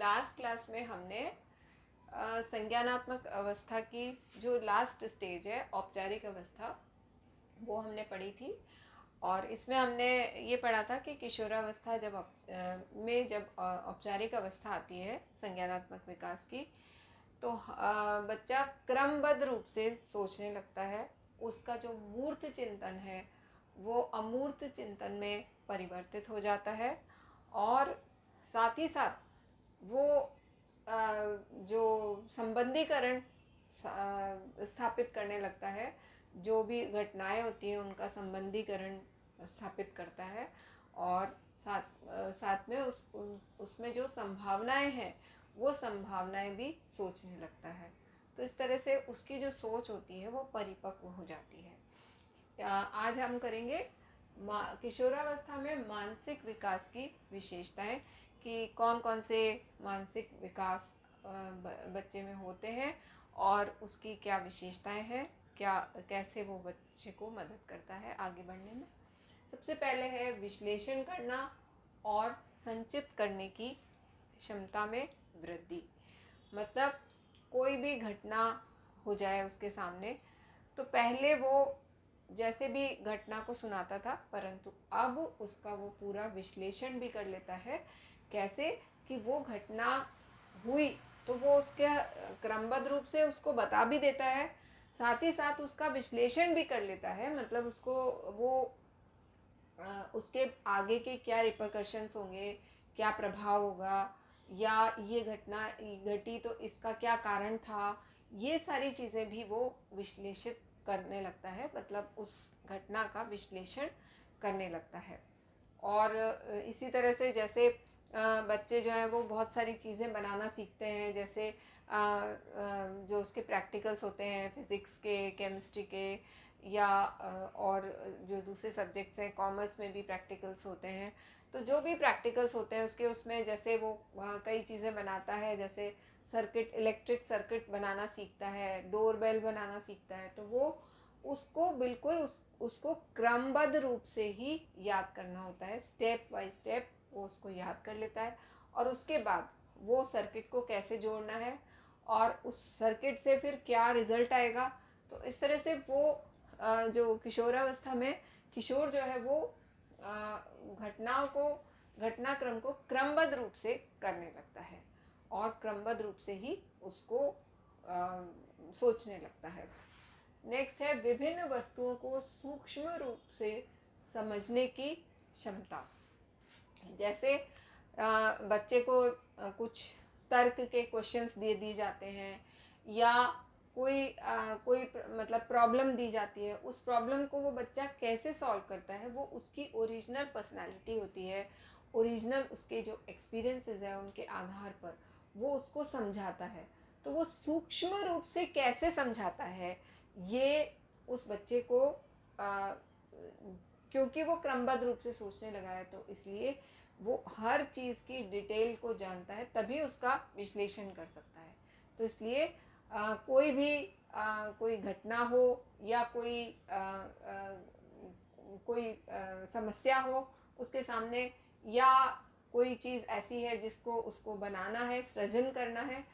Last class में हमने संज्ञानात्मक अवस्था की जो लास्ट स्टेज है, औपचारिक अवस्था, वो हमने पढ़ी थी। और इसमें हमने ये पढ़ा था कि किशोरावस्था जब औपचारिक अवस्था आती है संज्ञानात्मक विकास की, तो बच्चा क्रमबद्ध रूप से सोचने लगता है। उसका जो मूर्त चिंतन है वो अमूर्त चिंतन में परिवर्तित हो जाता है, और साथ ही साथ वो जो संबंधीकरण स्थापित करने लगता है। जो भी घटनाएं होती हैं उनका संबंधीकरण स्थापित करता है, और साथ में उसमें जो संभावनाएं हैं वो संभावनाएं भी सोचने लगता है। तो इस तरह से उसकी जो सोच होती है वो परिपक्व हो जाती है। आज हम करेंगे किशोरावस्था में मानसिक विकास की विशेषताएं, कि कौन कौन से मानसिक विकास बच्चे में होते हैं और उसकी क्या विशेषताएं हैं, कैसे वो बच्चे को मदद करता है आगे बढ़ने में। सबसे पहले है विश्लेषण करना और संचित करने की क्षमता में वृद्धि। मतलब कोई भी घटना हो जाए उसके सामने, तो पहले वो जैसे भी घटना को सुनाता था, परंतु अब उसका वो पूरा विश्लेषण भी कर लेता है। कैसे कि वो घटना हुई तो वो उसके क्रमबद्ध रूप से उसको बता भी देता है, साथ ही साथ उसका विश्लेषण भी कर लेता है। मतलब उसके आगे के क्या रिपरकशंस होंगे, क्या प्रभाव होगा, या ये घटना घटी तो इसका क्या कारण था, ये सारी चीज़ें भी वो विश्लेषित करने लगता है। मतलब उस घटना का विश्लेषण करने लगता है। और इसी तरह से जैसे बच्चे जो हैं वो बहुत सारी चीज़ें बनाना सीखते हैं, जैसे जो उसके प्रैक्टिकल्स होते हैं फिज़िक्स के, केमिस्ट्री के, या और जो दूसरे सब्जेक्ट्स हैं, कॉमर्स में भी प्रैक्टिकल्स होते हैं। तो जो भी प्रैक्टिकल्स होते हैं उसमें जैसे वो कई चीज़ें बनाता है, जैसे इलेक्ट्रिक सर्किट बनाना सीखता है, डोर बेल बनाना सीखता है। तो वो उसको बिल्कुल उसको क्रमबद्ध रूप से ही याद करना होता है, स्टेप बाय स्टेप वो उसको याद कर लेता है। और उसके बाद वो सर्किट को कैसे जोड़ना है और उस सर्किट से फिर क्या रिजल्ट आएगा। तो इस तरह से वो जो किशोरावस्था में किशोर जो है वो घटनाक्रम को क्रमबद्ध रूप से करने लगता है, और क्रमबद्ध रूप से ही उसको सोचने लगता है। नेक्स्ट है विभिन्न वस्तुओं को सूक्ष्म रूप से समझने की क्षमता। जैसे बच्चे को कुछ तर्क के क्वेश्चंस दिए जाते हैं, या कोई मतलब प्रॉब्लम दी जाती है, उस प्रॉब्लम को वो बच्चा कैसे सॉल्व करता है, वो उसकी ओरिजिनल पर्सनालिटी होती है, ओरिजिनल उसके जो एक्सपीरियंसेस हैं उनके आधार पर वो उसको समझाता है। तो वो सूक्ष्म रूप से कैसे समझाता है, ये उस बच्चे को क्योंकि वो क्रमबद्ध रूप से सोचने लगा है, तो इसलिए वो हर चीज़ की डिटेल को जानता है, तभी उसका विश्लेषण कर सकता है। तो इसलिए कोई घटना हो या कोई समस्या हो उसके सामने, या कोई चीज़ ऐसी है जिसको उसको बनाना है, सृजन करना है,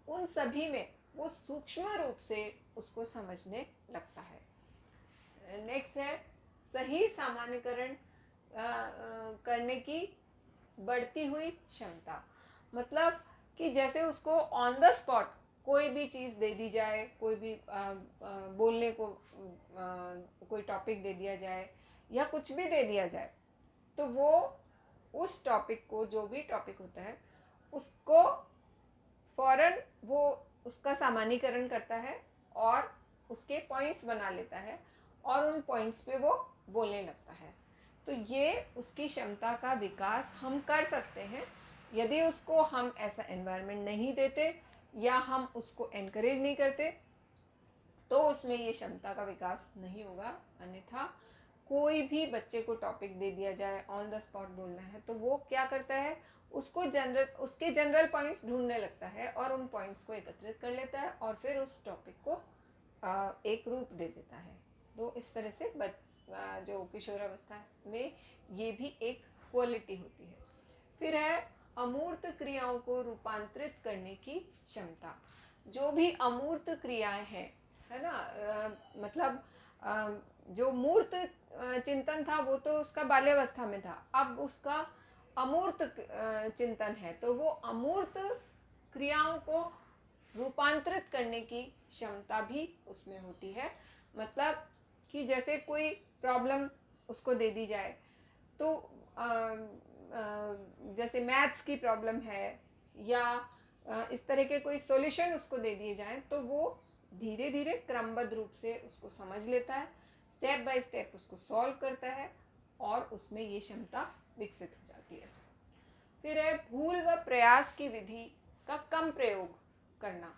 उन सभी में वो सूक्ष्म रूप से उसको समझने लगता है। नेक्स्ट है सही सामान्यकरण करने की बढ़ती हुई क्षमता। मतलब कि जैसे उसको ऑन द स्पॉट कोई भी चीज़ दे दी जाए, कोई भी बोलने को कोई टॉपिक दे दिया जाए या कुछ भी दे दिया जाए, तो वो उस टॉपिक को, जो भी टॉपिक होता है, उसको फौरन वो उसका सामान्यीकरण करता है और उसके पॉइंट्स बना लेता है, और उन पॉइंट्स पे वो बोलने लगता है। तो ये उसकी क्षमता का विकास हम कर सकते हैं। यदि उसको हम ऐसा एनवायरनमेंट नहीं देते या हम उसको एनकरेज नहीं करते, तो उसमें ये क्षमता का विकास नहीं होगा। अन्यथा कोई भी बच्चे को टॉपिक दे दिया जाए, ऑन द स्पॉट बोलना है, तो वो क्या करता है, उसके जनरल पॉइंट्स ढूंढने लगता है और उन पॉइंट्स को एकत्रित कर लेता है और फिर उस टॉपिक को एक रूप दे देता है। तो इस तरह से जो किशोरावस्था में ये भी एक क्वालिटी होती है। फिर है अमूर्त क्रियाओं को रूपांतरित करने की क्षमता। जो भी अमूर्त क्रियाएं हैं, है ना, मतलब जो मूर्त चिंतन था वो तो उसका बाल्यावस्था में था, अब उसका अमूर्त चिंतन है, तो वो अमूर्त क्रियाओं को रूपांतरित करने की क्षमता भी उसमें होती है। मतलब कि जैसे कोई प्रॉब्लम उसको दे दी जाए, तो जैसे मैथ्स की प्रॉब्लम है या इस तरह के कोई सॉल्यूशन उसको दे दिए जाएं, तो वो धीरे धीरे क्रमबद्ध रूप से उसको समझ लेता है, स्टेप बाय स्टेप उसको सॉल्व करता है और उसमें ये क्षमता विकसित हो जाती है। फिर है भूल व प्रयास की विधि का कम प्रयोग करना।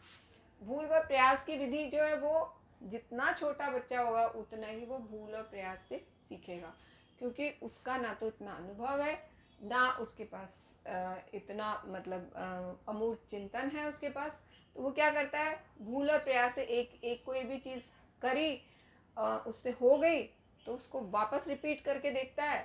भूल व प्रयास की विधि जो है वो जितना छोटा बच्चा होगा उतना ही वो भूल और प्रयास से सीखेगा, क्योंकि उसका ना तो इतना अनुभव है, ना उसके पास इतना मतलब अमूर्त चिंतन है उसके पास। तो वो क्या करता है, भूल और प्रयास से एक कोई भी चीज़ करी, उससे हो गई तो उसको वापस रिपीट करके देखता है,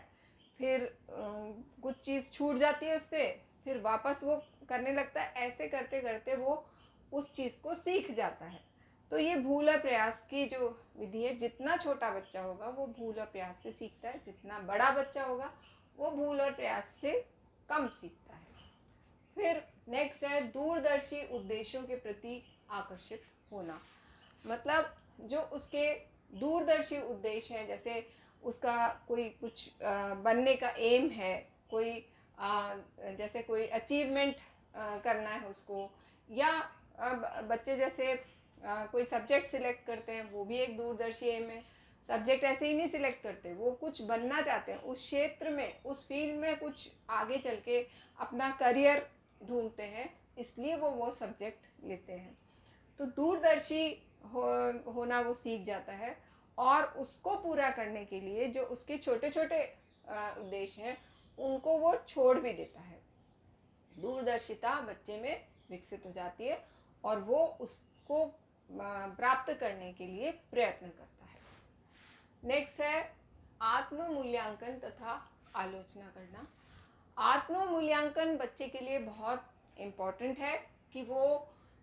फिर कुछ चीज़ छूट जाती है उससे, फिर वापस वो करने लगता है, ऐसे करते करते वो उस चीज़ को सीख जाता है। तो ये भूल और प्रयास की जो विधि है, जितना छोटा बच्चा होगा वो भूल और प्रयास से सीखता है, जितना बड़ा बच्चा होगा वो भूल और प्रयास से कम सीखता है। फिर नेक्स्ट है दूरदर्शी उद्देश्यों के प्रति आकर्षित होना। मतलब जो उसके दूरदर्शी उद्देश्य हैं, जैसे उसका कोई कुछ बनने का एम है, कोई जैसे कोई अचीवमेंट करना है उसको, या बच्चे जैसे कोई सब्जेक्ट सिलेक्ट करते हैं, वो भी एक दूरदर्शी एम है। सब्जेक्ट ऐसे ही नहीं सिलेक्ट करते, वो कुछ बनना चाहते हैं उस क्षेत्र में, उस फील्ड में कुछ आगे चल के अपना करियर ढूंढते हैं, इसलिए वो सब्जेक्ट लेते हैं। तो दूरदर्शी होना वो सीख जाता है, और उसको पूरा करने के लिए जो उसके छोटे छोटे उद्देश्य हैं उनको वो छोड़ भी देता है। दूरदर्शिता बच्चे में विकसित हो जाती है और वो उसको प्राप्त करने के लिए प्रयत्न करता है। नेक्स्ट है आत्म मूल्यांकन तथा आलोचना करना। आत्म मूल्यांकन बच्चे के लिए बहुत इम्पोर्टेंट है कि वो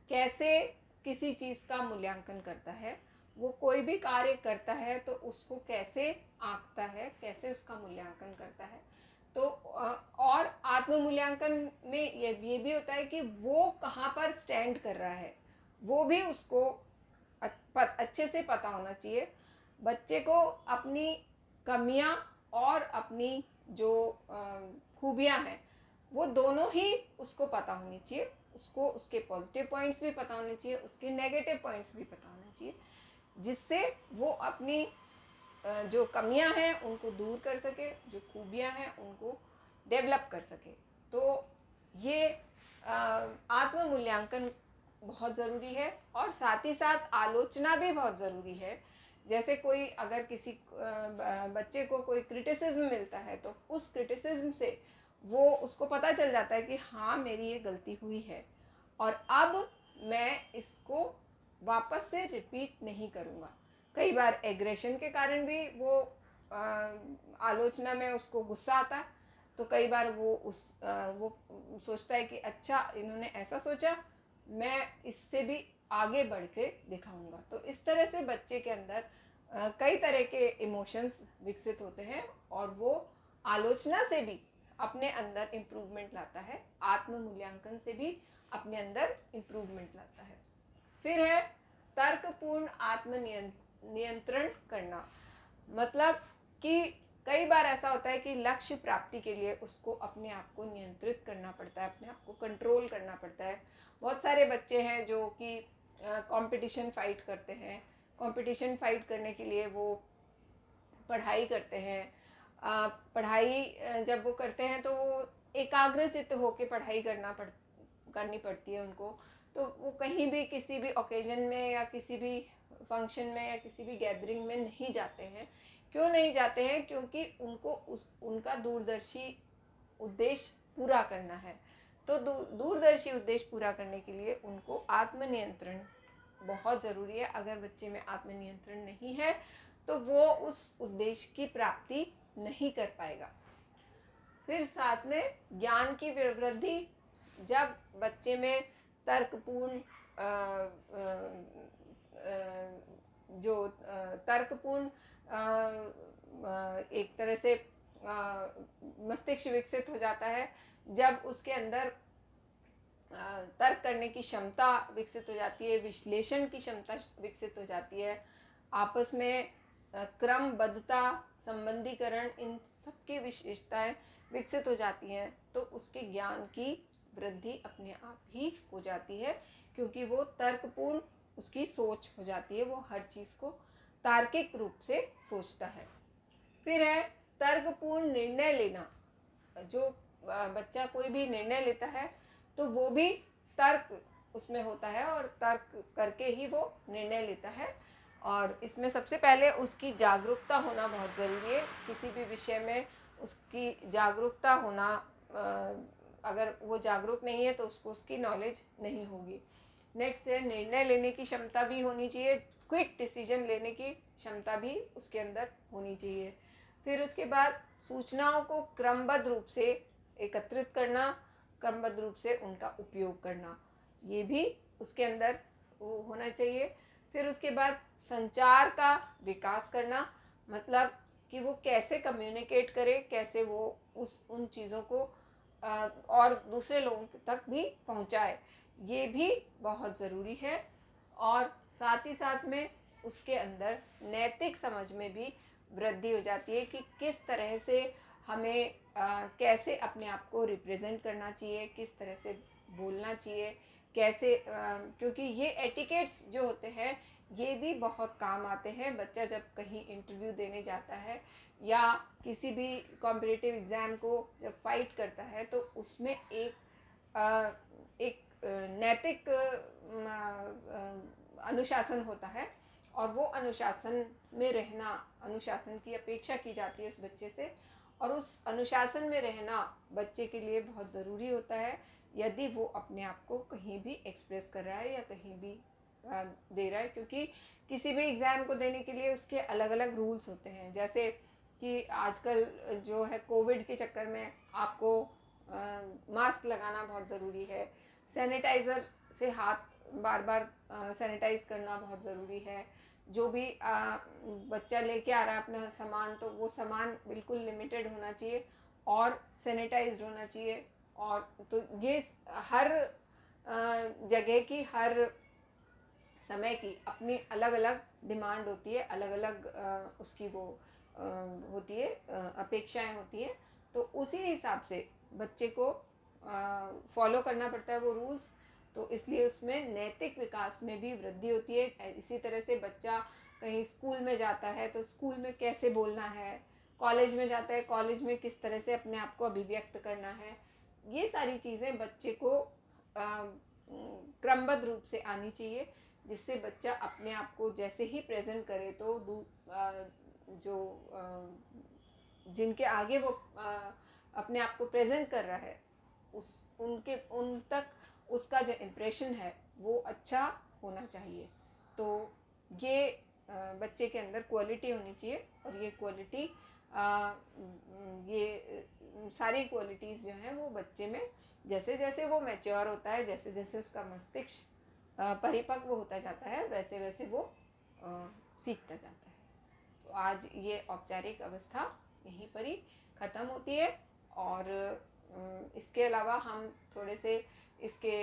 कैसे किसी चीज़ का मूल्यांकन करता है, वो कोई भी कार्य करता है तो उसको कैसे आंकता है, कैसे उसका मूल्यांकन करता है। तो और आत्म मूल्यांकन में ये भी होता है कि वो कहाँ पर स्टैंड कर रहा है, वो भी उसको अच्छे से पता होना चाहिए। बच्चे को अपनी कमियां और अपनी जो खूबियां हैं वो दोनों ही उसको पता होनी चाहिए। उसको उसके पॉजिटिव पॉइंट्स भी पता होने चाहिए, उसके नेगेटिव पॉइंट्स भी पता होने चाहिए, जिससे वो अपनी जो कमियां हैं उनको दूर कर सके, जो खूबियां हैं उनको डेवलप कर सके। तो ये आत्म मूल्यांकन बहुत ज़रूरी है, और साथ ही साथ आलोचना भी बहुत ज़रूरी है। जैसे कोई अगर किसी बच्चे को कोई क्रिटिसिज्म मिलता है तो उस क्रिटिसिज्म से वो उसको पता चल जाता है कि हाँ मेरी ये गलती हुई है और अब मैं इसको वापस से रिपीट नहीं करूँगा। कई बार एग्रेशन के कारण भी वो आलोचना में उसको गुस्सा आता है, तो कई बार वो वो सोचता है कि अच्छा इन्होंने ऐसा सोचा, मैं इससे भी आगे बढ़ के दिखाऊंगा। तो इस तरह से बच्चे के अंदर कई तरह के इमोशंस विकसित होते हैं और वो आलोचना से भी अपने अंदर इम्प्रूवमेंट लाता है, आत्म मूल्यांकन से भी अपने अंदर इम्प्रूवमेंट लाता है। फिर है तर्कपूर्ण आत्म नियंत्रण करना। मतलब कि कई बार ऐसा होता है कि लक्ष्य प्राप्ति के लिए उसको अपने आप को नियंत्रित करना पड़ता है, अपने आप को कंट्रोल करना पड़ता है। बहुत सारे बच्चे हैं जो कि कंपटीशन फाइट करते हैं, कंपटीशन फाइट करने के लिए वो पढ़ाई करते हैं। पढ़ाई जब वो करते हैं तो वो एकाग्रचित्त होकर पढ़ाई करनी पड़ती है उनको। तो वो कहीं भी किसी भी ओकेजन में या किसी भी फंक्शन में या किसी भी गैदरिंग में नहीं जाते हैं। क्यों नहीं जाते हैं? क्योंकि उनको उनका दूरदर्शी उद्देश्य पूरा करना है। तो दूरदर्शी उद्देश्य पूरा करने के लिए उनको आत्मनियंत्रण बहुत ज़रूरी है। अगर बच्चे में आत्मनियंत्रण नहीं है तो वो उस उद्देश्य की प्राप्ति नहीं कर पाएगा। फिर साथ में ज्ञान की वृद्धि, जब बच्चे में तर्कपूर्ण जो तर्कपूर्ण एक तरह से मस्तिष्क विकसित हो जाता है, जब उसके अंदर तर्क करने की क्षमता विकसित हो जाती है, विश्लेषण की क्षमता विकसित हो जाती है, आपस में क्रमबद्धता, संबंधीकरण, इन सबकी विशेषताएं विकसित हो जाती हैं, तो उसके ज्ञान की वृद्धि अपने आप ही हो जाती है, क्योंकि वो तर्कपूर्ण उसकी सोच हो जाती है, वो हर चीज़ को तार्किक रूप से सोचता है। फिर है तर्कपूर्ण निर्णय लेना। जो बच्चा कोई भी निर्णय लेता है तो वो भी तर्क उसमें होता है और तर्क करके ही वो निर्णय लेता है। और इसमें सबसे पहले उसकी जागरूकता होना बहुत ज़रूरी है। किसी भी विषय में उसकी जागरूकता होना, अगर वो जागरूक नहीं है तो उसको उसकी नॉलेज नहीं होगी। नेक्स्ट है निर्णय लेने की क्षमता भी होनी चाहिए, क्विक डिसीजन लेने की क्षमता भी उसके अंदर होनी चाहिए। फिर उसके बाद सूचनाओं को क्रमबद्ध रूप से एकत्रित करना, क्रमबद्ध रूप से उनका उपयोग करना, ये भी उसके अंदर वो होना चाहिए। फिर उसके बाद संचार का विकास करना, मतलब कि वो कैसे कम्युनिकेट करे, कैसे वो उन चीज़ों को और दूसरे लोगों तक भी पहुंचाए, ये भी बहुत ज़रूरी है। और साथ ही साथ में उसके अंदर नैतिक समझ में भी वृद्धि हो जाती है कि किस तरह से हमें कैसे अपने आप को रिप्रेजेंट करना चाहिए, किस तरह से बोलना चाहिए, कैसे क्योंकि ये एटिकेट्स जो होते हैं ये भी बहुत काम आते हैं। बच्चा जब कहीं इंटरव्यू देने जाता है या किसी भी कॉम्पिटिटिव एग्ज़ाम को जब फाइट करता है तो उसमें एक नैतिक अनुशासन होता है, और वो अनुशासन में रहना, अनुशासन की अपेक्षा की जाती है उस बच्चे से, और उस अनुशासन में रहना बच्चे के लिए बहुत ज़रूरी होता है यदि वो अपने आप को कहीं भी एक्सप्रेस कर रहा है या कहीं भी दे रहा है। क्योंकि किसी भी एग्ज़ाम को देने के लिए उसके अलग अलग रूल्स होते हैं। जैसे कि आजकल जो है कोविड के चक्कर में आपको मास्क लगाना बहुत ज़रूरी है, सैनिटाइज़र से हाथ बार बार सैनिटाइज करना बहुत ज़रूरी है। जो भी बच्चा लेके आ रहा है अपना सामान, तो वो सामान बिल्कुल लिमिटेड होना चाहिए और सैनिटाइज्ड होना चाहिए। और तो ये हर जगह की, हर समय की अपनी अलग अलग डिमांड होती है, अलग अलग उसकी वो होती है, अपेक्षाएं होती है। तो उसी हिसाब से बच्चे को फॉलो करना पड़ता है वो रूल्स। तो इसलिए उसमें नैतिक विकास में भी वृद्धि होती है। इसी तरह से बच्चा कहीं स्कूल में जाता है तो स्कूल में कैसे बोलना है, कॉलेज में जाता है कॉलेज में किस तरह से अपने आप को अभिव्यक्त करना है, ये सारी चीज़ें बच्चे को क्रमबद्ध रूप से आनी चाहिए, जिससे बच्चा अपने आप को जैसे ही प्रेजेंट करे तो जो जिनके आगे वो अपने आप को प्रेजेंट कर रहा है उन तक उसका जो इम्प्रेशन है वो अच्छा होना चाहिए। तो ये बच्चे के अंदर क्वालिटी होनी चाहिए, और ये क्वालिटी ये सारी क्वालिटीज़ जो हैं वो बच्चे में जैसे जैसे वो मैच्योर होता है, जैसे जैसे उसका मस्तिष्क परिपक्व होता जाता है, वैसे वैसे वो सीखता जाता है। तो आज ये औपचारिक अवस्था यहीं पर ही ख़त्म होती है। और इसके अलावा हम थोड़े से इसके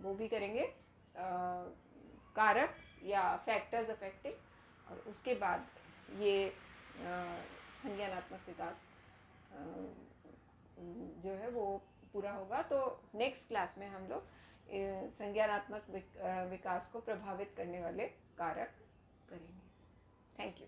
वो भी करेंगे कारक या फैक्टर्स अफेक्टिंग, और उसके बाद ये संज्ञानात्मक विकास जो है वो पूरा होगा। तो नेक्स्ट क्लास में हम लोग संज्ञानात्मक विकास को प्रभावित करने वाले कारक करेंगे। Thank you.